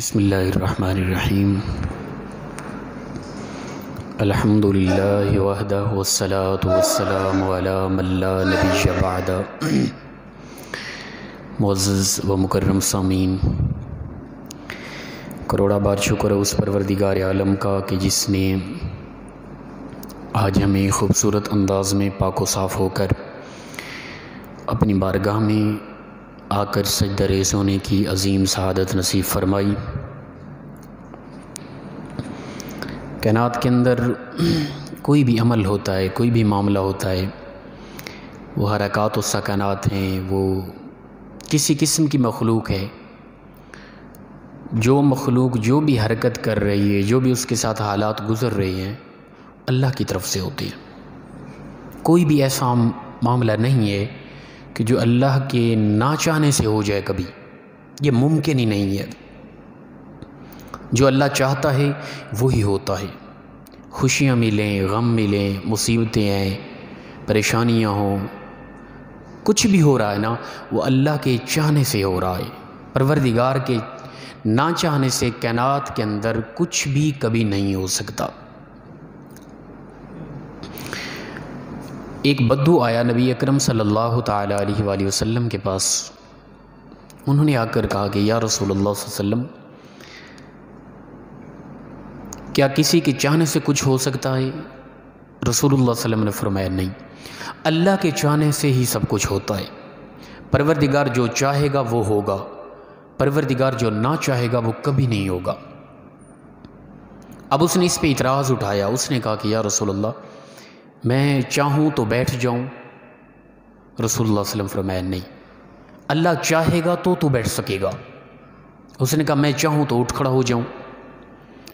بسم اللہ الرحمن الرحیم الحمدللہ وحدہ والصلاة والسلام علی من لا نبی بعد۔ معزز و مکرم سامعین، کروڑا بار شکر ہے اس پروردگار عالم کا کہ جس نے آج ہمیں خوبصورت انداز میں پاک و صاف ہو کر اپنی بارگاہ میں آ کر سجدہ ریز ہونے کی عظیم سعادت نصیب فرمائی۔ کائنات کے اندر کوئی بھی عمل ہوتا ہے، کوئی بھی معاملہ ہوتا ہے، وہ حرکات و سکنات ہیں، وہ کسی قسم کی مخلوق ہے۔ جو مخلوق جو بھی حرکت کر رہی ہے، جو بھی اس کے ساتھ حالات گزر رہی ہیں، اللہ کی طرف سے ہوتی ہے۔ کوئی بھی ایسا معاملہ نہیں ہے کہ جو اللہ کے نہ چاہنے سے ہو جائے، کبھی یہ ممکن ہی نہیں ہے۔ جو اللہ چاہتا ہے وہی ہوتا ہے۔ خوشیاں ملیں، غم ملیں، مصیبتیں آئیں، پریشانیاں ہوں، کچھ بھی ہو رہا ہے نا، وہ اللہ کے چاہنے سے ہو رہا ہے۔ پروردگار کے نہ چاہنے سے کائنات کے اندر کچھ بھی کبھی نہیں ہو سکتا۔ ایک بدو آیا نبی اکرم صلی اللہ تعالیٰ علیہ وآلہ وسلم کے پاس۔ انہوں نے آ کر کہا کہ یا رسول اللہ صلی اللہ علیہ وسلم، کیا کسی کے چاہنے سے کچھ ہو سکتا ہے؟ رسول اللہ صلی اللہ علیہ وسلم نے فرمایا نہیں، اللہ کے چاہنے سے ہی سب کچھ ہوتا ہے۔ پروردگار جو چاہے گا وہ ہوگا، پروردگار جو نہ چاہے گا وہ کبھی نہیں ہوگا۔ اب اس نے اس پہ اعتراض اٹھایا، اس نے کہا کہ یا رسول اللہ، میں چاہوں تو بیٹھ جاؤں؟ رسول اللہ صلی اللہ علیہ وسلم فرمایا نہیں، اللہ چاہے گا تو بیٹھ سکے گا۔ اس نے کہا میں چاہوں تو اٹھ کھڑا ہو جاؤں؟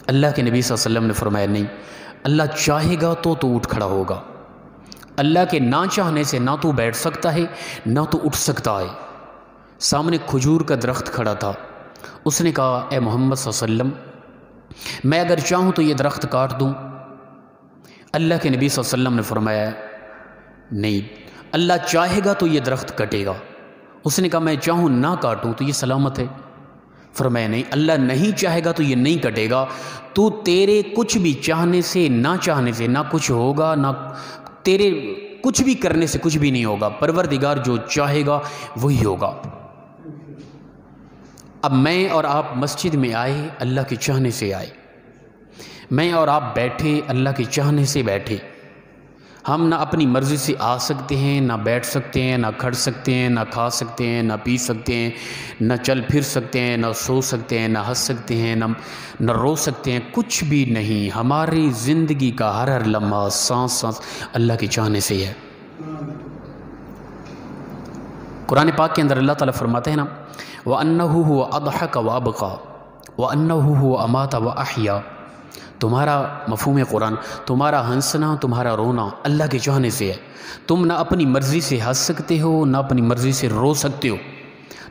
اللہ کے نبی صلی اللہ علیہ وسلم نے فرمایا نہیں، اللہ چاہے گا تو اٹھ کھڑا ہوگا۔ اللہ کے نہ چاہنے سے نہ تو بیٹھ سکتا ہے نہ تو اٹھ سکتا ہے۔ سامنے کھجور کا درخت کھڑا تھا، اس نے کہا اے محمد صلی اللہ علیہ وسلم، میں اگر چاہوں تو یہ درخت کاٹ دوں؟ اللہ کے نبی صلی اللہ علیہ وسلم نے فرمایا نہیں، اللہ چاہے گا تو یہ درخت کٹے گا۔ اس نے کہا میں چاہوں نہ کاٹوں تو یہ سلامت ہے؟ فرمایا نہیں، اللہ نہیں چاہے گا تو یہ نہیں کٹے گا۔ تو تیرے کچھ بھی چاہنے سے نہ چاہنے سے نہ کچھ ہوگا، نہ تیرے کچھ بھی کرنے سے کچھ بھی نہیں ہوگا۔ پروردگار جو چاہے گا وہی ہوگا۔ اب میں اور آپ مسجد میں آئے، اللہ کے چاہنے سے آئے۔ میں اور آپ بیٹھے، اللہ کے چاہنے سے بیٹھے۔ ہم نہ اپنی مرضی سے آ سکتے ہیں، نہ بیٹھ سکتے ہیں، نہ کھڑ سکتے ہیں، نہ کھا سکتے ہیں، نہ پی سکتے ہیں، نہ چل پھر سکتے ہیں، نہ سو سکتے ہیں، نہ ہنس سکتے ہیں، نہ رو سکتے ہیں، کچھ بھی نہیں۔ ہماری زندگی کا ہر لمحہ، سانس سانس اللہ کے چاہنے سے ہے۔ قرآن پاک کے اندر اللہ تعالیٰ فرماتے ہیں نا، وَأَنَّهُ هُوَ أَضْحَكَ وَأَبْقَى وَأَنَّهُ هُوَ أَمَاتَ وَأَحْيَا۔ تمہارا مفہوم قرآن، تمہارا ہنسنا، تمہارا رونا اللہ کے چاہنے سے ہے۔ تم نہ اپنی مرضی سے ہنس سکتے ہو، نہ اپنی مرضی سے رو سکتے ہو۔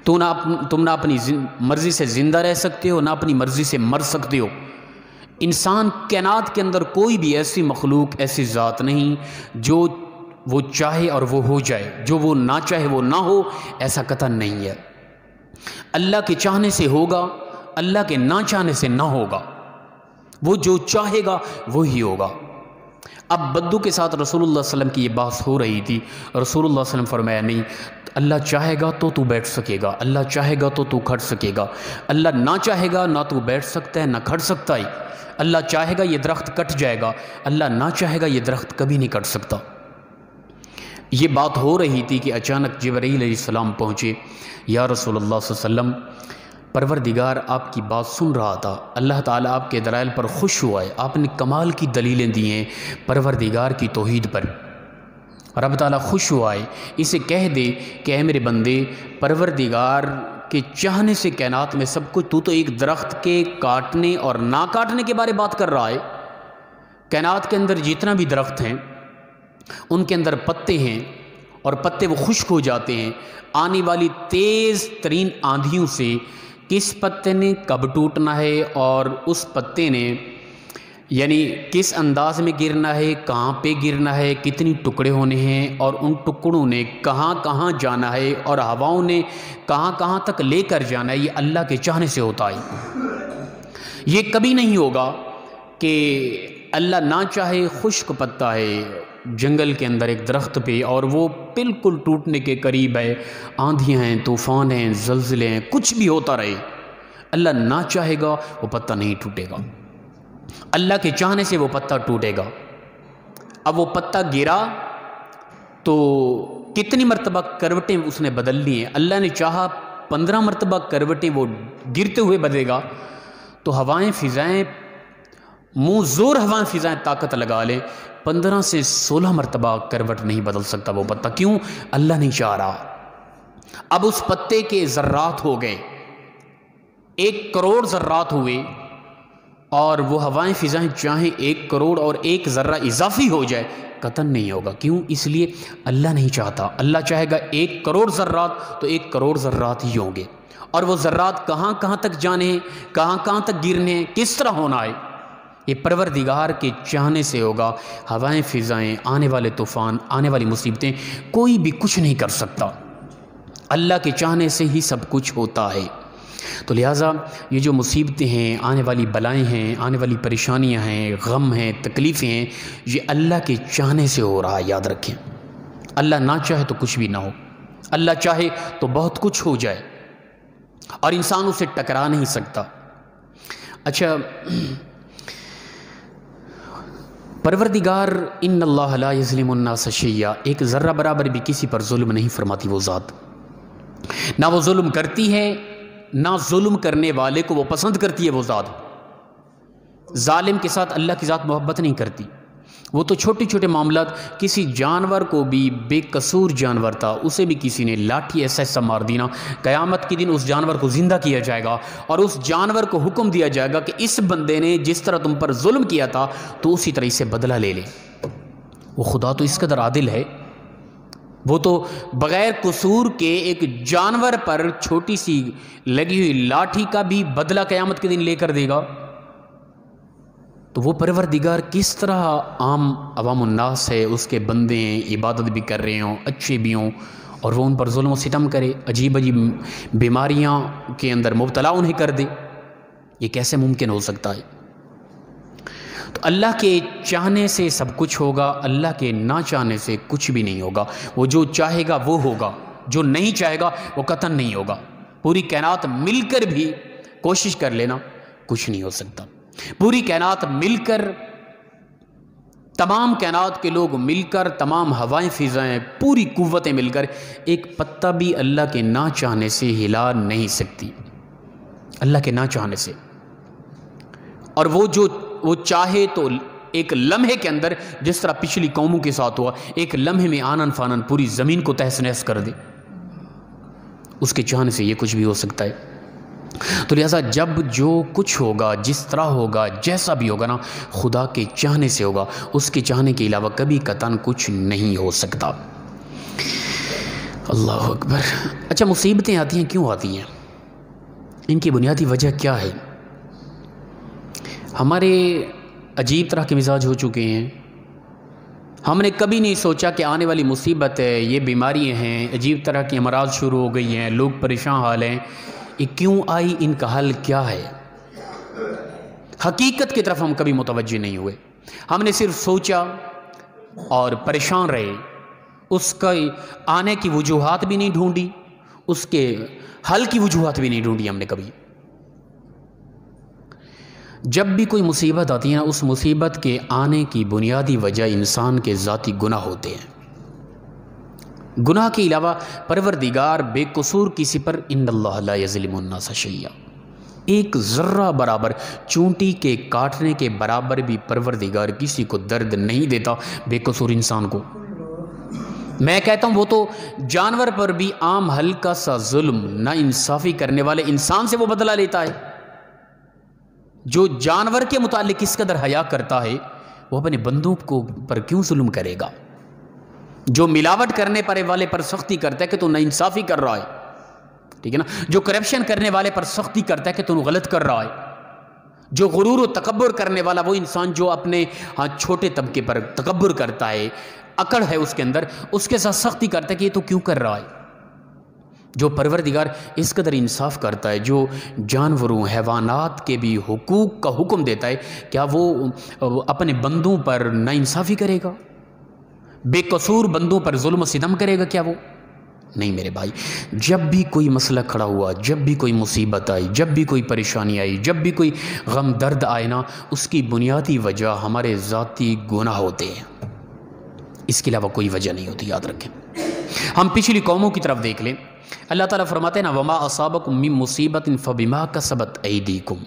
تم نہ اپنی مرضی سے زندہ رہ سکتے ہو، نہ اپنی مرضی سے مر سکتے ہو۔ انسان کائنات کے اندر کوئی بھی ایسی مخلوق، ایسی ذات نہیں جو وہ چاہے اور وہ ہو جائے، جو وہ نہ چاہے وہ نہ ہو، ایسا قطعاً نہیں ہے۔ اللہ کے چاہنے سے ہوگا، اللہ کے نہ چاہنے سے نہ ہوگا۔ وہ جو چاہے گا وہی ہوگا۔ اب بدو کے ساتھ رسول اللہ صلی اللہ علیہ وسلم کی یہ بحث ہو رہی تھی۔ رسول اللہ صلی اللہ علیہ وسلم فرمایا نہیں، اللہ چاہے گا تو بیٹھ سکے گا، اللہ چاہے گا تو کھڑ سکے گا، اللہ نہ چاہے گا نہ تو بیٹھ سکتا ہے نہ کھڑ سکتا ہے۔ اللہ چاہے گا یہ درخت کٹ جائے گا، اللہ نہ چاہے گا یہ درخت کبھی نہیں کٹ سکتا۔ یہ بات ہو رہی تھی کہ اچانک جبرائیل علیہ السلام پہنچے۔ یا رسول اللہ صلی اللہ علیہ وسلم، پروردگار آپ کی بات سن رہا تھا، اللہ تعالیٰ آپ کے دلائل پر خوش ہوا ہے، آپ نے کمال کی دلیلیں دی ہیں پروردگار کی توحید پر۔ رب تعالیٰ خوش ہوا ہے، اسے کہہ دے کہ اے میرے بندے، پروردگار کے چاہنے سے کائنات میں سب کچھ، تو ایک درخت کے کاٹنے اور نہ کاٹنے کے بارے بات کر رہا ہے۔ کائنات کے اندر جتنا بھی درخت ہیں ان کے اندر پتے ہیں، اور پتے وہ خشک ہو جاتے ہیں۔ آنے والی تیز ترین آندھیوں سے کس پتے نے کب ٹوٹنا ہے، اور اس پتے نے یعنی کس انداز میں گرنا ہے، کہاں پہ گرنا ہے، کتنی ٹکڑے ہونے ہیں، اور ان ٹکڑوں نے کہاں کہاں جانا ہے، اور ہواؤں نے کہاں کہاں تک لے کر جانا ہے، یہ اللہ کے چاہنے سے ہوتا ہے۔ یہ کبھی نہیں ہوگا کہ اللہ نہ چاہے خشک پتا ہے جنگل کے اندر ایک درخت پہ اور وہ بالکل ٹوٹنے کے قریب ہے، آندھیاں ہیں، طوفان ہیں، زلزلے ہیں، کچھ بھی ہوتا رہے، اللہ نہ چاہے گا وہ پتا نہیں ٹوٹے گا، اللہ کے چاہنے سے وہ پتا ٹوٹے گا۔ اب وہ پتا گرا تو کتنی مرتبہ کروٹیں اس نے بدل لی ہیں، اللہ نے چاہا 15 مرتبہ کروٹیں وہ گرتے ہوئے بدلے گا، تو ہوائیں فضائیں منہ زور ہوائیں فضائیں طاقت لگا لیں، 15 سے 16 مرتبہ کروٹ نہیں بدل سکتا وہ پتا، کیوں؟ اللہ نہیں چاہ رہا۔ اب اس پتے کے ذرات ہو گئے، 1 کروڑ ذرات ہوئے، اور وہ ہوائیں فضائیں چاہیں 1 کروڑ اور 1 ذرہ اضافی ہو جائے، قطعاً نہیں ہوگا، کیوں؟ اس لیے اللہ نہیں چاہتا۔ اللہ چاہے گا 1 کروڑ ذرات تو 1 کروڑ ذرات ہی ہوں گے، اور وہ ذرات کہاں کہاں تک جانے ہیں، کہاں کہاں تک گرنے ہیں، کس طرح ہونا ہے، یہ پروردگار کے چاہنے سے ہوگا۔ ہوائیں فضائیں، آنے والے طوفان، آنے والی مصیبتیں، کوئی بھی کچھ نہیں کر سکتا، اللہ کے چاہنے سے ہی سب کچھ ہوتا ہے۔ تو لہٰذا یہ جو مصیبتیں ہیں، آنے والی بلائیں ہیں، آنے والی پریشانیاں ہیں، غم ہیں، تکلیفیں ہیں، یہ اللہ کے چاہنے سے ہو رہا ہے، یاد رکھیں۔ اللہ نہ چاہے تو کچھ بھی نہ ہو، اللہ چاہے تو بہت کچھ ہو جائے، اور انسان اسے ٹکرا نہیں سکتا۔ اچھا، پروردگار ان اللہ لا یظلم الناس شیئا، ایک ذرہ برابر بھی کسی پر ظلم نہیں فرماتی وہ ذات، نہ وہ ظلم کرتی ہے، نہ ظلم کرنے والے کو وہ پسند کرتی ہے وہ ذات۔ ظالم کے ساتھ اللہ کی ذات محبت نہیں کرتی، وہ تو چھوٹے چھوٹے معاملات، کسی جانور کو بھی، بے قصور جانور تھا، اسے بھی کسی نے لاٹھی ایسا مار دینا، قیامت کے دن اس جانور کو زندہ کیا جائے گا، اور اس جانور کو حکم دیا جائے گا کہ اس بندے نے جس طرح تم پر ظلم کیا تھا تو اسی طرح سے بدلہ لے لے۔ وہ خدا تو اس قدر عادل ہے، وہ تو بغیر قصور کے ایک جانور پر چھوٹی سی لگی ہوئی لاٹھی کا بھی بدلہ قیامت کے دن لے کر دے گا۔ تو وہ پروردگار کس طرح عام عوام الناس ہے، اس کے بندے ہیں، عبادت بھی کر رہے ہوں، اچھے بھی ہوں، اور وہ ان پر ظلم و ستم کرے، عجیب عجیب بیماریاں کے اندر مبتلا انہیں کر دے، یہ کیسے ممکن ہو سکتا ہے؟ تو اللہ کے چاہنے سے سب کچھ ہوگا، اللہ کے نہ چاہنے سے کچھ بھی نہیں ہوگا۔ وہ جو چاہے گا وہ ہوگا، جو نہیں چاہے گا وہ قطعاً نہیں ہوگا۔ پوری کائنات مل کر بھی کوشش کر لینا، کچھ نہیں ہو سکتا۔ پوری کائنات مل کر، تمام کائنات کے لوگ مل کر، تمام ہوائیں فضائیں، پوری قوتیں مل کر ایک پتا بھی اللہ کے نہ چاہنے سے ہلا نہیں سکتی، اللہ کے نہ چاہنے سے۔ اور وہ چاہے تو ایک لمحے کے اندر، جس طرح پچھلی قوموں کے ساتھ ہوا، ایک لمحے میں آنن فانن پوری زمین کو تہس نہس کر دے، اس کے چاہنے سے یہ کچھ بھی ہو سکتا ہے۔ تو لہٰذا جب جو کچھ ہوگا، جس طرح ہوگا، جیسا بھی ہوگا نا، خدا کے چاہنے سے ہوگا، اس کے چاہنے کے علاوہ کبھی قطعاً کچھ نہیں ہو سکتا۔ اللہ اکبر۔ اچھا، مصیبتیں آتی ہیں کیوں آتی ہیں؟ ان کی بنیادی وجہ کیا ہے؟ ہمارے عجیب طرح کے مزاج ہو چکے ہیں، ہم نے کبھی نہیں سوچا کہ آنے والی مصیبت ہے، یہ بیماریاں ہیں، عجیب طرح کی امراض شروع ہو گئی ہیں، لوگ پریشان حال ہیں، یہ کیوں آئی، ان کا حل کیا ہے؟ حقیقت کی طرف ہم کبھی متوجہ نہیں ہوئے، ہم نے صرف سوچا اور پریشان رہے، اس کا آنے کی وجوہات بھی نہیں ڈھونڈی، اس کے حل کی وجوہات بھی نہیں ڈھونڈی ہم نے کبھی۔ جب بھی کوئی مصیبت آتی ہے نا، اس مصیبت کے آنے کی بنیادی وجہ انسان کے ذاتی گناہ ہوتے ہیں۔ گناہ کے علاوہ پروردگار بے قصور کسی پر ان اللہ لا یظلم الناس شیئا، ایک ذرہ برابر، چونٹی کے کاٹنے کے برابر بھی پروردگار کسی کو درد نہیں دیتا بے قصور انسان کو۔ میں کہتا ہوں وہ تو جانور پر بھی عام ہلکا سا ظلم، نا انصافی کرنے والے انسان سے وہ بدلہ لیتا ہے۔ جو جانور کے متعلق اس قدر حیا کرتا ہے، وہ اپنے بندوں کو پر کیوں ظلم کرے گا؟ جو ملاوٹ کرنے والے پر سختی کرتا ہے کہ تو نا انصافی کر رہا ہے، ٹھیک ہے نا، جو کرپشن کرنے والے پر سختی کرتا ہے کہ تو غلط کر رہا ہے، جو غرور و تکبر کرنے والا وہ انسان جو اپنے چھوٹے طبقے پر تکبر کرتا ہے، اکڑ ہے اس کے اندر، اس کے ساتھ سختی کرتا ہے کہ یہ تو کیوں کر رہا ہے۔ جو پروردگار اس قدر انصاف کرتا ہے، جو جانوروں حیوانات کے بھی حقوق کا حکم دیتا ہے، کیا وہ اپنے بندوں پر ناانصافی کرے گا؟ بے قصور بندوں پر ظلم و ستم کرے گا کیا وہ؟ نہیں میرے بھائی، جب بھی کوئی مسئلہ کھڑا ہوا، جب بھی کوئی مصیبت آئی، جب بھی کوئی پریشانی آئی، جب بھی کوئی غم درد آئے نا، اس کی بنیادی وجہ ہمارے ذاتی گناہ ہوتے ہیں، اس کے علاوہ کوئی وجہ نہیں ہوتی، یاد رکھیں۔ ہم پچھلی قوموں کی طرف دیکھ لیں، اللہ تعالیٰ فرماتے ہیں نا وَمَا أَصَابَكُم مِّن مُّصِيبَةٍ فَبِمَا كَسَبَتْ أَيْدِيكُم،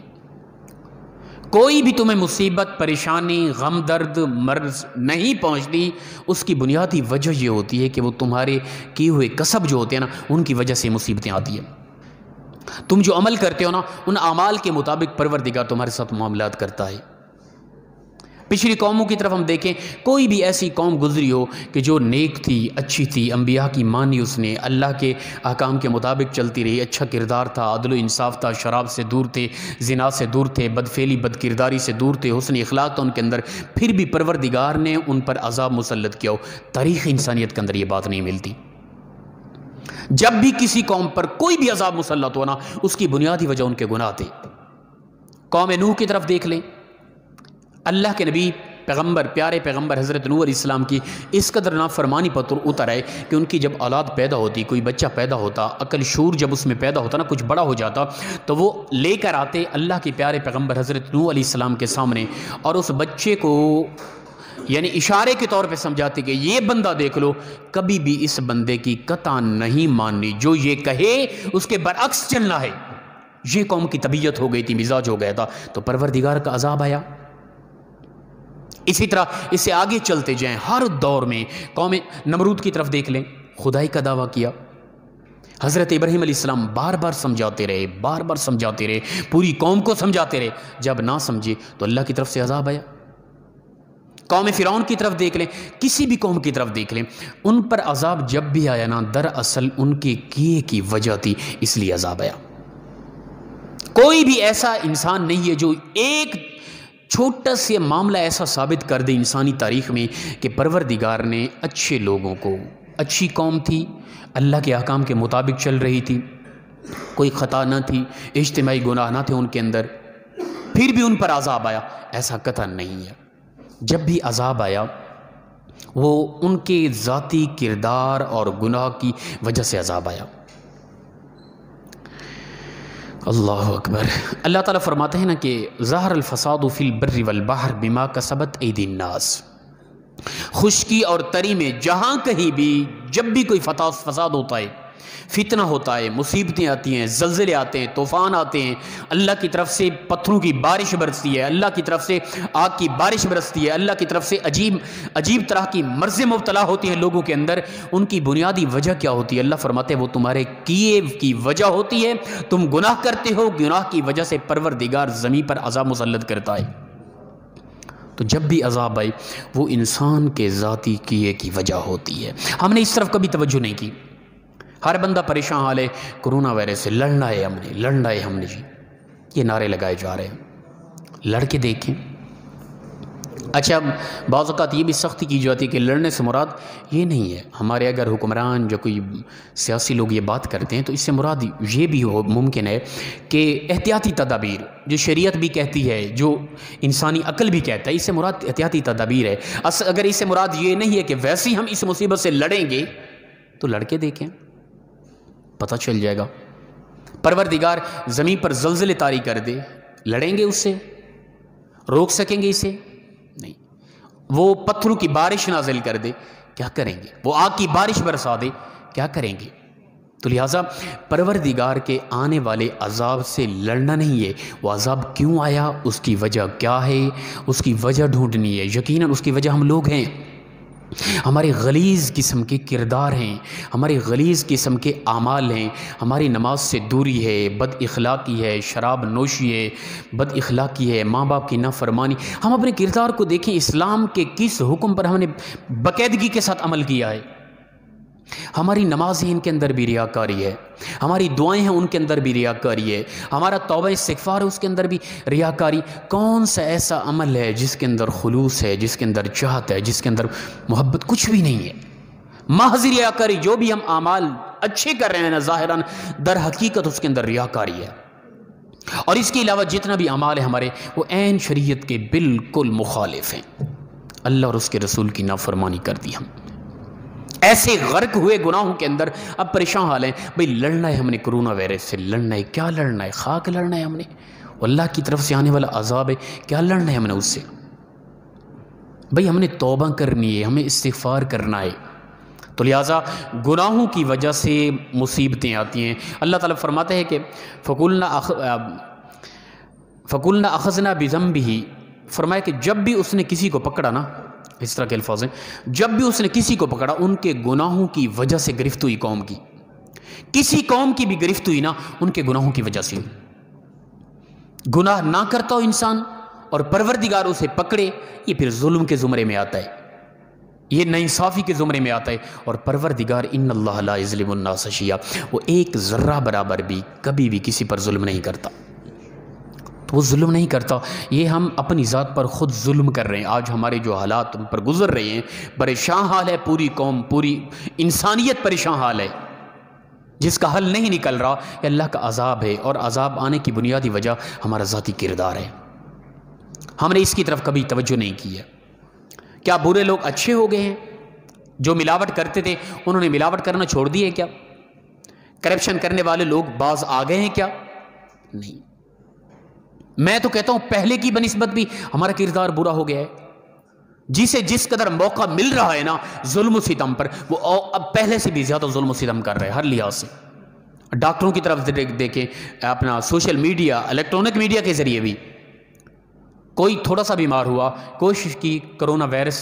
کوئی بھی تمہیں مصیبت، پریشانی، غم درد، مرض نہیں پہنچتی، اس کی بنیادی وجہ یہ ہوتی ہے کہ وہ تمہارے کیے ہوئے کسب جو ہوتے ہیں نا، ان کی وجہ سے مصیبتیں آتی ہیں۔ تم جو عمل کرتے ہو نا، ان اعمال کے مطابق پروردگار تمہارے ساتھ معاملات کرتا ہے۔ پچھلی قوموں کی طرف ہم دیکھیں، کوئی بھی ایسی قوم گزری ہو کہ جو نیک تھی، اچھی تھی، انبیاء کی مانی اس نے، اللہ کے احکام کے مطابق چلتی رہی، اچھا کردار تھا، عدل و انصاف تھا، شراب سے دور تھے، زنا سے دور تھے، بدفعلی بد کرداری سے دور تھے، حسن اخلاق تھا ان کے اندر، پھر بھی پروردگار نے ان پر عذاب مسلط کیا ہو۔ تاریخ انسانیت کے اندر یہ بات نہیں ملتی۔ جب بھی کسی قوم پر کوئی بھی عذاب مسلط ہونا، اس کی بنیادی وجہ ان کے گناہ تھے۔ قوم نوح کی طرف دیکھ لیں، اللہ کے نبی پیغمبر، پیارے پیغمبر حضرت نوح علیہ السلام کی اس قدر نافرمانی پر اتر آئے کہ ان کی جب اولاد پیدا ہوتی، کوئی بچہ پیدا ہوتا، عقل شعور جب اس میں پیدا ہوتا نا، کچھ بڑا ہو جاتا، تو وہ لے کر آتے اللہ کے پیارے پیغمبر حضرت نوح علیہ السلام کے سامنے، اور اس بچے کو یعنی اشارے کے طور پہ سمجھاتے کہ یہ بندہ دیکھ لو، کبھی بھی اس بندے کی قطع نہیں ماننی، جو یہ کہے اس کے برعکس چلنا ہے۔ یہ قوم کی طبیعت ہو گئی تھی، مزاج ہو گیا تھا، تو پروردگار کا عذاب آیا۔ اسی طرح اس سے آگے چلتے جائیں، ہر دور میں قوم نمرود کی طرف دیکھ لیں، خدائی کا دعویٰ کیا۔ حضرت ابراہیم علیہ السلام بار بار سمجھاتے رہے، بار بار سمجھاتے رہے، پوری قوم کو سمجھاتے رہے، جب نہ سمجھے تو اللہ کی طرف سے عذاب آیا۔ قوم فرعون کی طرف دیکھ لیں، کسی بھی قوم کی طرف دیکھ لیں، ان پر عذاب جب بھی آیا نا، دراصل ان کے کیے کی وجہ تھی، اس لیے عذاب آیا۔ کوئی بھی ایسا انسان نہیں ہے جو ایک چھوٹا سے معاملہ ایسا ثابت کر دے انسانی تاریخ میں کہ پروردگار نے اچھے لوگوں کو، اچھی قوم تھی، اللہ کے احکام کے مطابق چل رہی تھی، کوئی خطا نہ تھی، اجتماعی گناہ نہ تھے ان کے اندر، پھر بھی ان پر عذاب آیا، ایسا قطعا نہیں ہے۔ جب بھی عذاب آیا وہ ان کے ذاتی کردار اور گناہ کی وجہ سے عذاب آیا۔ اللہ اکبر۔ اللہ تعالیٰ فرماتے ہیں نا کہ ظہر الفساد فی البر والبحر بما کسبت ایدی الناس، خشکی اور تری میں جہاں کہیں بھی جب بھی کوئی فساد ہوتا ہے، فتنہ ہوتا ہے، مصیبتیں آتی ہیں، زلزلے آتے ہیں، طوفان آتے ہیں، اللہ کی طرف سے پتھروں کی بارش برستی ہے، اللہ کی طرف سے آگ کی بارش برستی ہے، اللہ کی طرف سے عجیب طرح کی مرضیں مبتلا ہوتی ہیں لوگوں کے اندر، ان کی بنیادی وجہ کیا ہوتی ہے؟ اللہ فرماتے ہیں وہ تمہارے کیے کی وجہ ہوتی ہے، تم گناہ کرتے ہو، گناہ کی وجہ سے پروردگار زمین پر عذاب مسلط کرتا ہے۔ تو جب بھی عذاب آئے وہ انسان کے ذاتی کیے کی وجہ ہوتی ہے۔ ہم نے اس طرف کبھی توجہ نہیں کی۔ ہر بندہ پریشان حال ہے، کرونا وائرس سے لڑنا ہے ہم نے جی، یہ نعرے لگائے جا رہے ہیں، لڑ کے دیکھیں۔ اچھا بعض اوقات یہ بھی سختی کی جاتی ہے کہ لڑنے سے مراد یہ نہیں ہے، ہمارے اگر حکمران جو کوئی سیاسی لوگ یہ بات کرتے ہیں تو اس سے مراد یہ بھی ممکن ہے کہ احتیاطی تدابیر جو شریعت بھی کہتی ہے، جو انسانی عقل بھی کہتا ہے، اس سے مراد احتیاطی تدابیر ہے۔ اگر اس سے مراد یہ نہیں ہے کہ ویسے ہی ہم اس مصیبت سے لڑیں گے تو لڑ کے دیکھیں، پتہ چل جائے گا۔ پروردگار زمین پر زلزلے طاری کر دے، لڑیں گے اس سے؟ روک سکیں گے اسے؟ نہیں۔ وہ پتھروں کی بارش نازل کر دے، کیا کریں گے؟ وہ آگ کی بارش برسا دے، کیا کریں گے؟ تو لہٰذا پروردگار کے آنے والے عذاب سے لڑنا نہیں ہے، وہ عذاب کیوں آیا، اس کی وجہ کیا ہے، اس کی وجہ ڈھونڈنی ہے۔ یقیناً اس کی وجہ ہم لوگ ہیں، ہمارے غلیظ قسم کے کردار ہیں، ہمارے غلیظ قسم کے اعمال ہیں، ہماری نماز سے دوری ہے، بد اخلاقی ہے، شراب نوشی ہے، بد اخلاقی ہے، ماں باپ کی نافرمانی۔ ہم اپنے کردار کو دیکھیں، اسلام کے کس حکم پر ہم نے باقاعدگی کے ساتھ عمل کیا ہے۔ ہماری نمازیں ان کے اندر بھی ریاکاری ہے، ہماری دعائیں ہیں ان کے اندر بھی ریاکاری ہے، ہمارا توبہ استغفار ہے اس کے اندر بھی ریاکاری۔ کون سا ایسا عمل ہے جس کے اندر خلوص ہے، جس کے اندر چاہت ہے، جس کے اندر محبت؟ کچھ بھی نہیں ہے، محض ریاکاری۔ جو بھی ہم اعمال اچھے کر رہے ہیں نا ظاہراً، در حقیقت اس کے اندر ریاکاری ہے۔ اور اس کے علاوہ جتنا بھی اعمال ہیں ہمارے، وہ عین شریعت کے بالکل مخالف ہیں۔ اللہ اور اس کے رسول کی نافرمانی کر دی ہم، ایسے غرق ہوئے گناہوں کے اندر، اب پریشان حال ہیں بھئی لڑنا ہے ہم نے کرونا وائرس سے، لڑنا ہے کیا لڑنا ہے؟ خاک لڑنا ہے ہم نے، اللہ کی طرف سے آنے والا عذاب ہے، کیا لڑنا ہے ہم نے اس سے؟ بھئی ہم نے توبہ کرنی ہے، ہمیں استغفار کرنا ہے۔ تو لہٰذا گناہوں کی وجہ سے مصیبتیں آتی ہیں۔ اللہ تعالیٰ فرماتے ہیں کہ فَقُلْنَا أَخَذْنَا بِذَنبِهِ، فرمایا کہ جب بھی اس نے کسی کو پکڑا نا، اس طرح کے الفاظ ہیں، جب بھی اس نے کسی کو پکڑا ان کے گناہوں کی وجہ سے گرفت ہوئی قوم کی، کسی قوم کی بھی گرفت ہوئی نا ان کے گناہوں کی وجہ سے ہوئی۔ گناہ نہ کرتا ہو انسان اور پروردگار اسے پکڑے، یہ پھر ظلم کے زمرے میں آتا ہے، یہ ناانصافی کے زمرے میں آتا ہے۔ اور پروردگار ان اللہ لا یظلم الناس شیئا، وہ ایک ذرہ برابر بھی کبھی بھی کسی پر ظلم نہیں کرتا، تو وہ ظلم نہیں کرتا۔ یہ ہم اپنی ذات پر خود ظلم کر رہے ہیں۔ آج ہمارے جو حالات ہم پر گزر رہے ہیں، پریشان حال ہے، پوری قوم، پوری انسانیت پریشان حال ہے، جس کا حل نہیں نکل رہا، یہ اللہ کا عذاب ہے۔ اور عذاب آنے کی بنیادی وجہ ہمارا ذاتی کردار ہے، ہم نے اس کی طرف کبھی توجہ نہیں کی ہے۔ کیا برے لوگ اچھے ہو گئے ہیں؟ جو ملاوٹ کرتے تھے انہوں نے ملاوٹ کرنا چھوڑ دی ہے کیا؟ کرپشن کرنے والے لوگ باز آ گئے ہیں کیا؟ نہیں۔ میں تو کہتا ہوں پہلے کی بنسبت بھی ہمارا کردار برا ہو گیا ہے۔ جسے جس قدر موقع مل رہا ہے نا ظلم و ستم پر، وہ اب پہلے سے بھی زیادہ ظلم و ستم کر رہے ہیں ہر لحاظ سے۔ ڈاکٹروں کی طرف دیکھیں، اپنا سوشل میڈیا، الیکٹرانک میڈیا کے ذریعے بھی کوئی تھوڑا سا بیمار ہوا، کوشش کی کرونا وائرس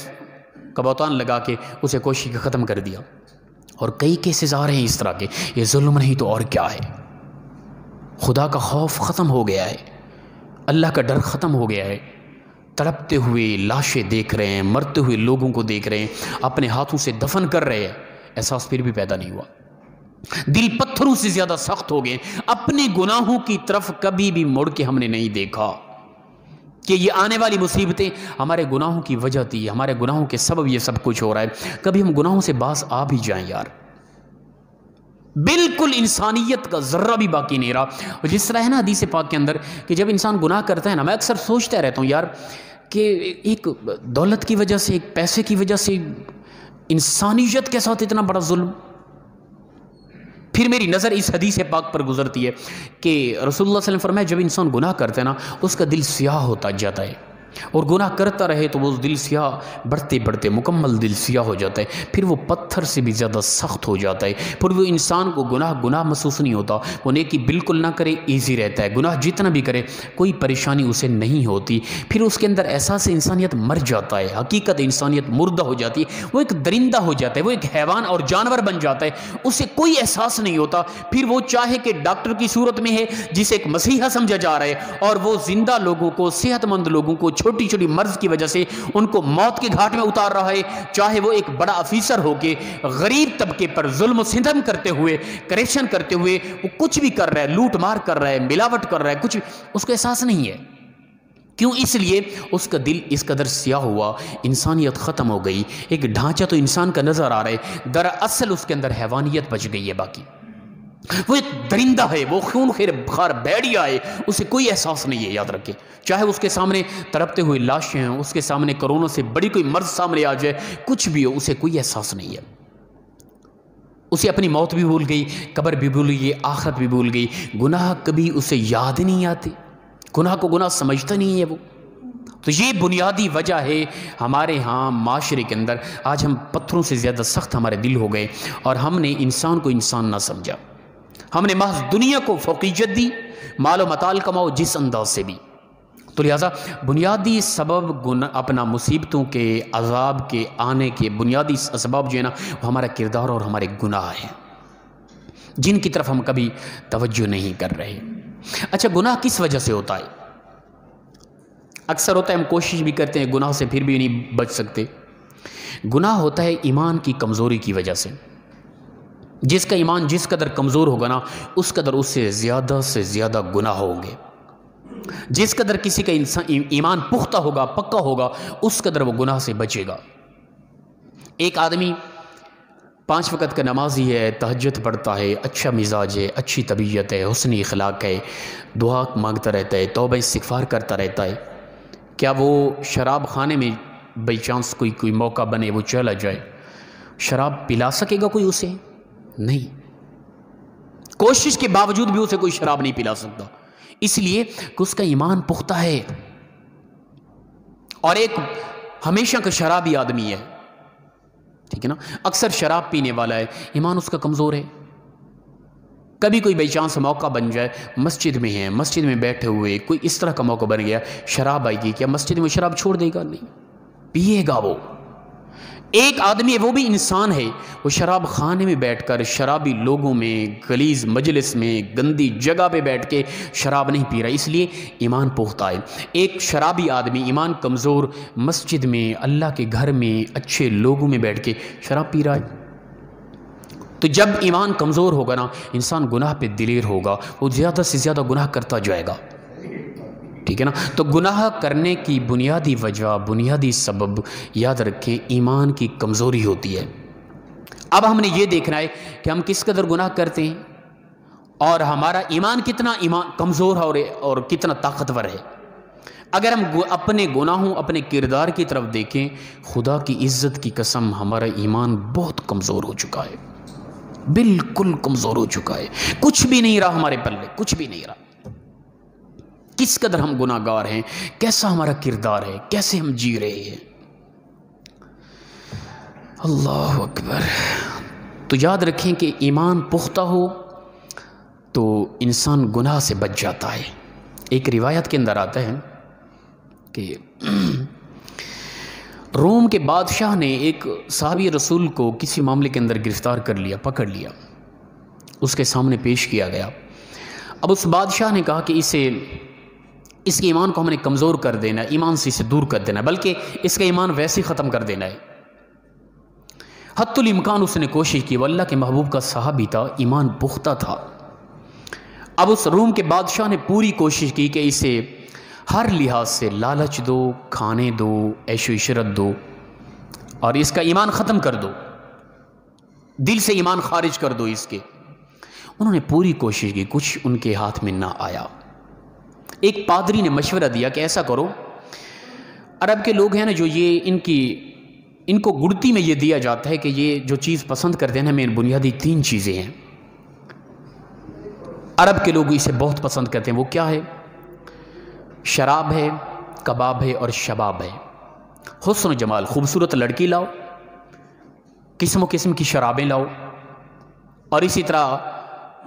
کا بہتان لگا کے اسے کوشش کی ختم کر دیا۔ اور کئی کیسز آ رہے ہیں اس طرح کے۔ یہ ظلم نہیں تو اور کیا ہے؟ خدا کا خوف ختم ہو گیا ہے، اللہ کا ڈر ختم ہو گیا ہے۔ تڑپتے ہوئے لاشیں دیکھ رہے ہیں، مرتے ہوئے لوگوں کو دیکھ رہے ہیں، اپنے ہاتھوں سے دفن کر رہے ہیں، احساس پھر بھی پیدا نہیں ہوا۔ دل پتھروں سے زیادہ سخت ہو گئے، اپنے گناہوں کی طرف کبھی بھی مڑ کے ہم نے نہیں دیکھا کہ یہ آنے والی مصیبتیں ہمارے گناہوں کی وجہ تھی، ہمارے گناہوں کے سبب یہ سب کچھ ہو رہا ہے۔ کبھی ہم گناہوں سے باز آ بھی جائیں یار، بالکل انسانیت کا ذرہ بھی باقی نہیں رہا۔ جس طرح ہے نا حدیث پاک کے اندر کہ جب انسان گناہ کرتا ہے نا، میں اکثر سوچتا رہتا ہوں یار کہ ایک دولت کی وجہ سے، ایک پیسے کی وجہ سے انسانیت کے ساتھ اتنا بڑا ظلم۔ پھر میری نظر اس حدیث پاک پر گزرتی ہے کہ رسول اللہ صلی اللہ علیہ وسلم فرمایا جب انسان گناہ کرتا ہے نا اس کا دل سیاہ ہوتا جاتا ہے، اور گناہ کرتا رہے تو وہ دل سیاہ بڑھتے بڑھتے مکمل دل سیاہ ہو جاتا ہے، پھر وہ پتھر سے بھی زیادہ سخت ہو جاتا ہے۔ پھر وہ انسان کو گناہ محسوس نہیں ہوتا، وہ نیکی بالکل نہ کرے ایزی رہتا ہے، گناہ جتنا بھی کرے کوئی پریشانی اسے نہیں ہوتی۔ پھر اس کے اندر احساس انسانیت مر جاتا ہے، حقیقت انسانیت مردہ ہو جاتی ہے، وہ ایک درندہ ہو جاتا ہے، وہ ایک حیوان اور جانور بن جاتا ہے، اسے کوئی احساس نہیں ہوتا۔ پھر وہ چاہے کہ ڈاکٹر کی صورت میں ہے جسے ایک مسیحا سمجھا جا رہا ہے، اور وہ زندہ لوگوں کو، صحت مند لوگوں کو چھوٹی چھوٹی مرض کی وجہ سے ان کو موت کے گھاٹ میں اتار رہا ہے، چاہے وہ ایک بڑا افیسر ہو کے غریب طبقے پر ظلم و ستم کرتے ہوئے، کرپشن کرتے ہوئے وہ کچھ بھی کر رہا ہے، لوٹ مار کر رہا ہے، ملاوٹ کر رہا ہے، کچھ اس کو احساس نہیں ہے۔ کیوں؟ اس لیے اس کا دل اس قدر سیاہ ہوا، انسانیت ختم ہو گئی۔ ایک ڈھانچہ تو انسان کا نظر آ رہا ہے، دراصل اس کے اندر حیوانیت بچ گئی ہے، باقی وہ ایک درندہ ہے، وہ خون خار بھیڑیا ہے، اسے کوئی احساس نہیں ہے۔ یاد رکھے، چاہے اس کے سامنے تڑپتے ہوئے لاشیں ہیں، اس کے سامنے کرونا سے بڑی کوئی مرض سامنے آ جائے، کچھ بھی ہو، اسے کوئی احساس نہیں ہے۔ اسے اپنی موت بھی بھول گئی، قبر بھی بھول گئی، آخرت بھی بھول گئی، گناہ کبھی اسے یاد نہیں آتے، گناہ کو گناہ سمجھتا نہیں ہے وہ۔ تو یہ بنیادی وجہ ہے ہمارے ہاں معاشرے کے اندر آج ہم پتھروں سے زیادہ سخت ہمارے دل ہو گئے، اور ہم نے انسان کو انسان نہ سمجھا، ہم نے محض دنیا کو فوقیت دی، مال و متال کماؤ جس انداز سے بھی۔ تو لہٰذا بنیادی سبب اپنا مصیبتوں کے، عذاب کے آنے کے بنیادی اسباب جو ہے نا وہ ہمارا کردار اور ہمارے گناہ ہیں، جن کی طرف ہم کبھی توجہ نہیں کر رہے۔ اچھا، گناہ کس وجہ سے ہوتا ہے؟ اکثر ہوتا ہے ہم کوشش بھی کرتے ہیں گناہ سے پھر بھی نہیں بچ سکتے۔ گناہ ہوتا ہے ایمان کی کمزوری کی وجہ سے۔ جس کا ایمان جس قدر کمزور ہوگا نا اس قدر اس سے زیادہ گناہ ہوں گے۔ جس قدر کسی کا ایمان پختہ ہوگا، پکا ہوگا، اس قدر وہ گناہ سے بچے گا۔ ایک آدمی 5 وقت کا نمازی ہے، تہجد پڑھتا ہے، اچھا مزاج ہے، اچھی طبیعت ہے، حسن اخلاق ہے، دعا مانگتا رہتا ہے، توبہ استغفار کرتا رہتا ہے، کیا وہ شراب خانے میں بائی چانس کوئی موقع بنے وہ چلا جائے، شراب پلا سکے گا کوئی اسے؟ نہیں، کوشش کے باوجود بھی اسے کوئی شراب نہیں پلا سکتا، اس لیے کہ اس کا ایمان پختہ ہے۔ اور ایک ہمیشہ کا شرابی آدمی ہے، ٹھیک ہے نا، اکثر شراب پینے والا ہے، ایمان اس کا کمزور ہے۔ کبھی کوئی بائی چانس موقع بن جائے، مسجد میں ہیں، مسجد میں بیٹھے ہوئے کوئی اس طرح کا موقع بن گیا، شراب آئے گی، کیا مسجد میں شراب چھوڑ دے گا؟ نہیں، پیے گا وہ۔ ایک آدمی ہے، وہ بھی انسان ہے، وہ شراب خانے میں بیٹھ کر شرابی لوگوں میں، غلیظ مجلس میں، گندی جگہ پہ بیٹھ کے شراب نہیں پی رہا، اس لیے ایمان پختہ ہے۔ ایک شرابی آدمی ایمان کمزور مسجد میں، اللہ کے گھر میں، اچھے لوگوں میں بیٹھ کے شراب پی رہا ہے۔ تو جب ایمان کمزور ہوگا نا، انسان گناہ پہ دلیر ہوگا، وہ زیادہ سے زیادہ گناہ کرتا جائے گا، ٹھیک ہے نا۔ تو گناہ کرنے کی بنیادی وجہ، بنیادی سبب یاد رکھیں ایمان کی کمزوری ہوتی ہے۔ اب ہم نے یہ دیکھنا ہے کہ ہم کس قدر گناہ کرتے ہیں اور ہمارا ایمان کتنا کمزور ہے اور کتنا طاقتور ہے۔ اگر ہم اپنے گناہوں، اپنے کردار کی طرف دیکھیں، خدا کی عزت کی قسم ہمارا ایمان بہت کمزور ہو چکا ہے، بالکل کمزور ہو چکا ہے، کچھ بھی نہیں رہا ہمارے پلے، کچھ بھی نہیں رہا۔ کس قدر ہم گناہ گار ہیں، کیسا ہمارا کردار ہے، کیسے ہم جی رہے ہیں۔ اللہ اکبر۔ تو یاد رکھیں کہ ایمان پختہ ہو تو انسان گناہ سے بچ جاتا ہے۔ ایک روایت کے اندر آتا ہے کہ روم کے بادشاہ نے ایک صحابی رسول کو کسی معاملے کے اندر گرفتار کر لیا، پکڑ لیا، اس کے سامنے پیش کیا گیا۔ اب اس بادشاہ نے کہا کہ اس کے ایمان کو ہم نے کمزور کر دینا ہے، ایمان سے اسے دور کر دینا ہے، بلکہ اس کا ایمان ویسے ہی ختم کر دینا ہے۔ حتی الامکان اس نے کوشش کی، وہ اللہ کے محبوب کا صحابی تھا، ایمان پختہ تھا۔ اب اس روم کے بادشاہ نے پوری کوشش کی کہ اسے ہر لحاظ سے لالچ دو، کھانے دو، عیش و عشرت دو، اور اس کا ایمان ختم کر دو، دل سے ایمان خارج کر دو اس کے۔ انہوں نے پوری کوشش کی، کچھ ان کے ہاتھ میں نہ آیا۔ ایک پادری نے مشورہ دیا کہ ایسا کرو، عرب کے لوگ ہیں نا، جو یہ ان کو گڑتی میں یہ دیا جاتا ہے کہ یہ جو چیز پسند کرتے ہیں نا، میں بنیادی 3 چیزیں ہیں، عرب کے لوگ اسے بہت پسند کرتے ہیں۔ وہ کیا ہے؟ شراب ہے، کباب ہے اور شباب ہے۔ حسن و جمال، خوبصورت لڑکی لاؤ، قسم و قسم کی شرابیں لاؤ، اور اسی طرح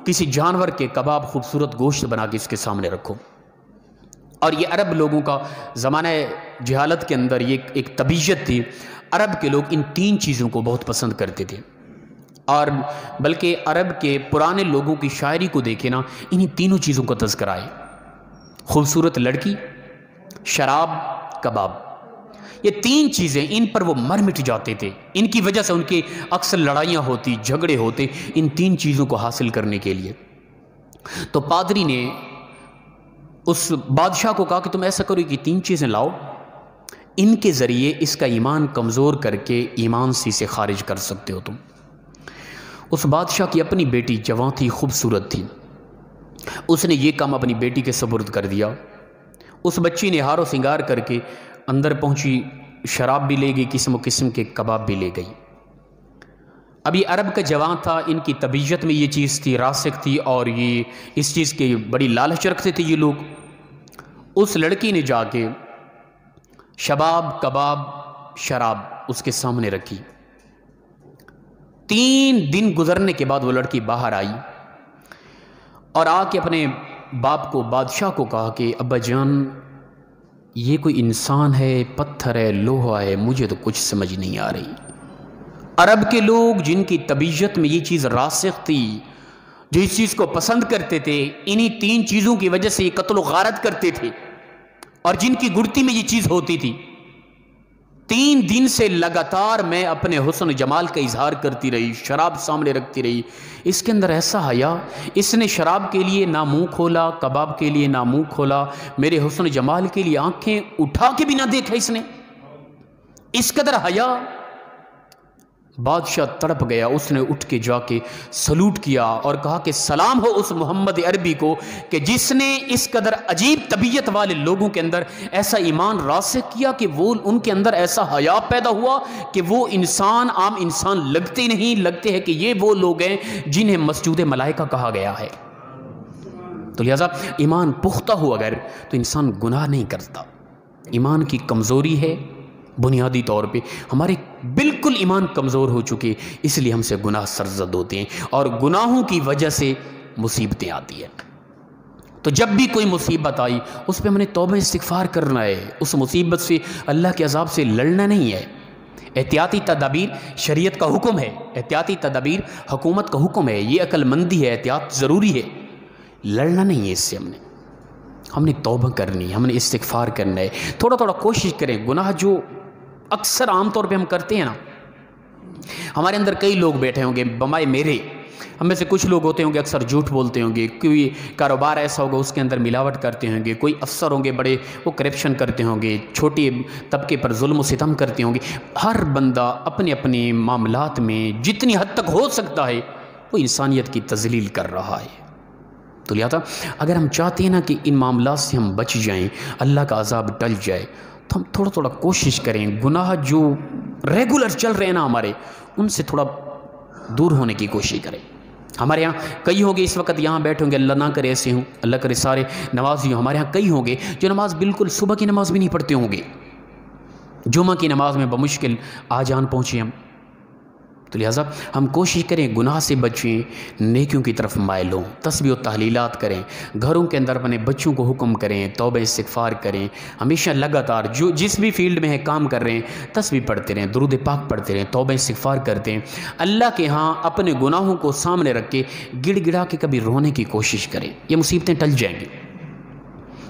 کسی جانور کے کباب، خوبصورت گوشت بنا کے اس کے سامنے رکھو۔ اور یہ عرب لوگوں کا زمانہ جہالت کے اندر یہ ایک طبیعت تھی، عرب کے لوگ ان 3 چیزوں کو بہت پسند کرتے تھے۔ اور بلکہ عرب کے پرانے لوگوں کی شاعری کو دیکھیں نا، انہی تینوں چیزوں کا تذکرہ ہے، خوبصورت لڑکی، شراب، کباب۔ یہ 3 چیزیں، ان پر وہ مر مٹ جاتے تھے، ان کی وجہ سے ان کی اکثر لڑائیاں ہوتی، جھگڑے ہوتے، ان 3 چیزوں کو حاصل کرنے کے لیے۔ تو پادری نے اس بادشاہ کو کہا کہ تم ایسا کرو کہ 3 چیزیں لاؤ، ان کے ذریعے اس کا ایمان کمزور کر کے ایمان سے خارج کر سکتے ہو تم۔ اس بادشاہ کی اپنی بیٹی جوان تھی، خوبصورت تھی، اس نے یہ کام اپنی بیٹی کے سپرد کر دیا۔ اس بچی نے ہار و سنگار کر کے اندر پہنچی، شراب بھی لے گئی، قسم و قسم کے کباب بھی لے گئی۔ اب یہ عرب کا جوان تھا، ان کی طبیعت میں یہ چیز تھی، راسخ تھی، اور یہ اس چیز کے بڑی لالچ رکھتے تھے یہ لوگ۔ اس لڑکی نے جا کے شباب، کباب، شراب اس کے سامنے رکھی۔ 3 دن گزرنے کے بعد وہ لڑکی باہر آئی اور آ کے اپنے باپ کو، بادشاہ کو کہا کہ ابا جان، یہ کوئی انسان ہے، پتھر ہے، لوہا ہے، مجھے تو کچھ سمجھ نہیں آ رہی۔ عرب کے لوگ جن کی طبیعت میں یہ چیز راسخ تھی، جو اس چیز کو پسند کرتے تھے، انہی 3 چیزوں کی وجہ سے یہ قتل و غارت کرتے تھے، اور جن کی گڑتی میں یہ چیز ہوتی تھی۔ 3 دن سے لگاتار میں اپنے حسن و جمال کا اظہار کرتی رہی، شراب سامنے رکھتی رہی۔ اس کے اندر ایسا حیا، اس نے شراب کے لیے نہ منہ کھولا، کباب کے لیے نہ منہ کھولا، میرے حسن و جمال کے لیے آنکھیں اٹھا کے بھی نہ دیکھا اس نے، اس قدر حیا۔ بادشاہ تڑپ گیا، اس نے اٹھ کے جا کے سلوٹ کیا اور کہا کہ سلام ہو اس محمد عربی کو کہ جس نے اس قدر عجیب طبیعت والے لوگوں کے اندر ایسا ایمان راسخ کیا کہ وہ ان کے اندر ایسا حیا پیدا ہوا کہ وہ انسان عام انسان لگتے نہیں، لگتے ہیں کہ یہ وہ لوگ ہیں جنہیں مسجود ملائکہ کہا گیا ہے۔ تو لہذا ایمان پختہ ہو اگر تو انسان گناہ نہیں کرتا۔ ایمان کی کمزوری ہے بنیادی طور پہ، ہمارے بالکل ایمان کمزور ہو چکے، اس لیے ہم سے گناہ سرزد ہوتے ہیں اور گناہوں کی وجہ سے مصیبتیں آتی ہیں۔ تو جب بھی کوئی مصیبت آئی اس پہ ہم نے توبہ استغفار کرنا ہے، اس مصیبت سے اللہ کے عذاب سے لڑنا نہیں ہے۔ احتیاطی تدابیر شریعت کا حکم ہے، احتیاطی تدابیر حکومت کا حکم ہے، یہ عقل مندی ہے، احتیاط ضروری ہے، لڑنا نہیں ہے اس سے۔ ہم نے توبہ کرنی، ہم نے استغفار کرنا ہے۔ تھوڑا تھوڑا کوشش کریں، گناہ جو اکثر عام طور پہ ہم کرتے ہیں نا، ہمارے اندر کئی لوگ بیٹھے ہوں گے بمائے میرے، ہم میں سے کچھ لوگ ہوتے ہوں گے اکثر جھوٹ بولتے ہوں گے، کوئی کاروبار ایسا ہوگا اس کے اندر ملاوٹ کرتے ہوں گے، کوئی افسر ہوں گے بڑے وہ کرپشن کرتے ہوں گے، چھوٹے طبقے پر ظلم و ستم کرتے ہوں گے۔ ہر بندہ اپنے اپنے معاملات میں جتنی حد تک ہو سکتا ہے وہ انسانیت کی تذلیل کر رہا ہے۔ تو لہذا اگر ہم چاہتے ہیں نا کہ ان معاملات سے ہم بچ جائیں، اللہ کا عذاب ٹل جائے، تو ہم تھوڑا تھوڑا کوشش کریں، گناہ جو ریگولر چل رہے ہیں نا ہمارے، ان سے تھوڑا دور ہونے کی کوشش کریں۔ ہمارے ہاں کئی ہوں گے اس وقت یہاں بیٹھے ہوں گے، اللہ نہ کرے ایسے ہوں، اللہ کرے سارے نمازی ہوں، ہمارے ہاں کئی ہوں گے جو نماز بالکل صبح کی نماز بھی نہیں پڑھتے ہوں گے، جمعہ کی نماز میں بمشکل آ جان پہنچے ہم۔ تو لہٰذا ہم کوشش کریں گناہ سے بچیں، نیکیوں کی طرف مائل ہوں، تسبیح و تحلیلات کریں، گھروں کے اندر اپنے بچوں کو حکم کریں، توبہ استغفار کریں، ہمیشہ لگاتار جو جس بھی فیلڈ میں ہے کام کر رہے ہیں تسبیح پڑھتے رہیں، درود پاک پڑھتے رہیں، توبہ استغفار کرتے ہیں، اللہ کے ہاں اپنے گناہوں کو سامنے رکھ کے گڑ گڑا کے کبھی رونے کی کوشش کریں، یہ مصیبتیں ٹل جائیں گی۔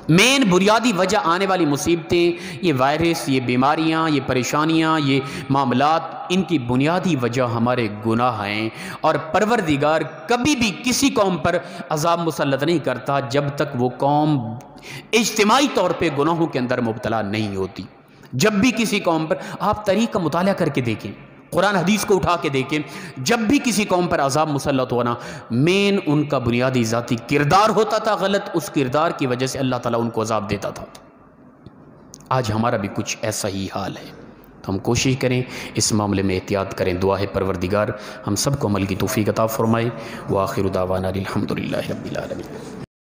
مین بنیادی وجہ آنے والی مصیبتیں، یہ وائرس، یہ بیماریاں، یہ پریشانیاں، یہ معاملات، ان کی بنیادی وجہ ہمارے گناہ ہیں، اور پروردگار کبھی بھی کسی قوم پر عذاب مسلط نہیں کرتا جب تک وہ قوم اجتماعی طور پہ گناہوں کے اندر مبتلا نہیں ہوتی۔ جب بھی کسی قوم پر، آپ تاریخ کا مطالعہ کر کے دیکھیں، قرآن حدیث کو اٹھا کے دیکھیں، جب بھی کسی قوم پر عذاب مسلط ہونا، مین ان کا بنیادی ذاتی کردار ہوتا تھا غلط، اس کردار کی وجہ سے اللہ تعالیٰ ان کو عذاب دیتا تھا۔ آج ہمارا بھی کچھ ایسا ہی حال ہے، تو ہم کوشش کریں اس معاملے میں احتیاط کریں۔ دعا ہے پروردگار ہم سب کو عمل کی توفیق عطا فرمائے۔ وآخر دعوانا الحمدللہ رب العالمین۔